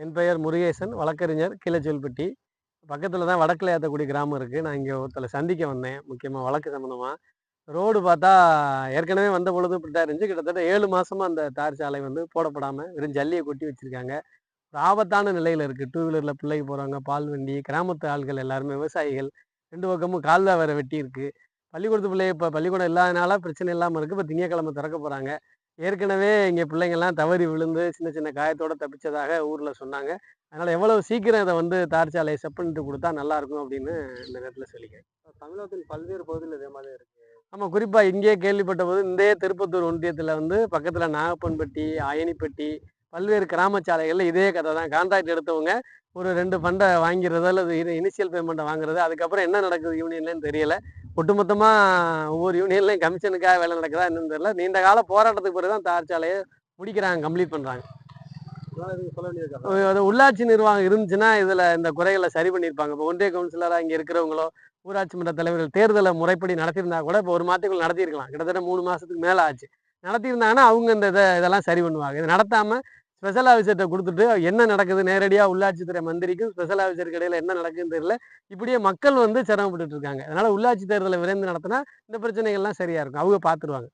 என் பெயர் முருகேசன், வழக்கறிஞர், கீழச்செவில்பட்டி. பக்கத்தில தான் வடக்குல ஏத்தக்குடி கிராமம் இருக்கு. நான் இங்க ஒருத்தர சந்திக்க வந்தேன். முக்கியமா வழக்கு சம்மந்தமா. ரோடு பார்த்தா ஏற்கனவே வந்த பொழுது இப்படித்தான் இருந்துச்சு. கிட்டத்தட்ட 7 மாசமா அந்த தார் சாலை வந்து போடப்படாம வெறும் ஜல்லிய கொட்டி வச்சிருக்காங்க. ஒரு ஆபத்தான நிலையில இருக்கு. டூ வீலர்ல பிள்ளைக போறாங்க, பால் வண்டி, கிராமத்து ஆள்கள் எல்லாருமே விவசாயிகள். 2 பக்கமும் கால்வாய் வேற வெட்டி இருக்கு. பள்ளிக்கூடத்து பிள்ளைக இப்ப பள்ளிக்கூடம் இல்லாதனால பிரச்சனை இல்லாம இருக்கு. இப்ப திங்கட்கிழமை திறக்க போறாங்க. ஏற்கனவே இங்க பிள்ளைங்கலாம் தவறி விழுந்து சின்ன சின்ன காயத்தோட தப்பிச்சதாக ஊர்ல சொன்னாங்க. அதனால எவ்வளவு சீக்கிரம் இத வந்து தார் சாலைய செப்பனிட்டு குடுத்தா நல்லாருக்கும் அப்படின்னு இந்த நேரத்துல சொல்லிக்கிறேன். தமிழகத்தின் பல்வேறு பகுதியில் இதே மாதிரி இருக்கு. ஆமா, குறிப்பா இங்கேயே கேள்விப்பட்டபோது இந்தே திருப்பத்தூர் ஒன்றியத்துல வந்து பக்கத்துல நாகப்பன்பட்டி, அயனிப்பட்டி, பல்வேறு கிராம சாலைகள்ல இதே கதை தான். கான்ட்ராக்ட் எடுத்தவங்க ஒரு 2 ஃபண்ட வாங்கிறது அல்லது இனிஷியல் பேமெண்ட்ட வாங்குறது. அதுக்கப்புறம் என்ன நடக்குது யூனியன்லன்னு தெரியல. ஒட்டுமொத்தமா ஒவ்வொரு யூனியன்லயும் கமிஷனுக்காக வேலை நடக்குதா என்னன்னு தெரியல. நீண்ட கால போராட்டத்துக்கு பிறகு தான் தார் சாலைய முடிக்கிறாங்க, கம்ப்ளீட் பண்றாங்க. இதெல்லாம் எதுவும் சொல்ல வேண்டியது அது உள்ளாட்சி நிர்வாகம் இருந்துச்சுன்னா, இதுல இந்த குறைகள சரி பண்ணியிருப்பாங்க. இப்போ ஒன்றிய கவுன்சிலரா இங்க இருக்கிறவங்களோ, ஊராட்சி மன்ற தலைவர்கள் தேர்தல முறைப்படி நடத்தியிருந்தா கூட, இப்போ 1 மாதத்துக்குள்ள நடத்தியிருக்கலாம். கிட்டத்தட்ட 3 மாசத்துக்கு மேல ஆச்சு. நடத்தியிருந்தாங்கன்னா, அவங்க இந்த இதெல்லாம் சரி பண்ணுவாங்க. இத நடத்தாம ஸ்பெஷல் ஆஃபீசர்ட்ட குடுத்துட்டு, என்ன நடக்குது நேரடியா உள்ளாட்சித்துறை மந்திரிக்கும், ஸ்பெஷல் ஆஃபீசருக்கு இடையில என்ன நடக்குதுன்னு தெரியல. இப்படியே மக்கள் வந்து சிரமப்பட்டுட்டு இருக்காங்க. அதனால உள்ளாட்சி தேர்தல விரைந்து நடத்துனா, இந்த பிரச்சனைகள்லாம் சரியா இருக்கும். அவங்க பார்த்துருவாங்க.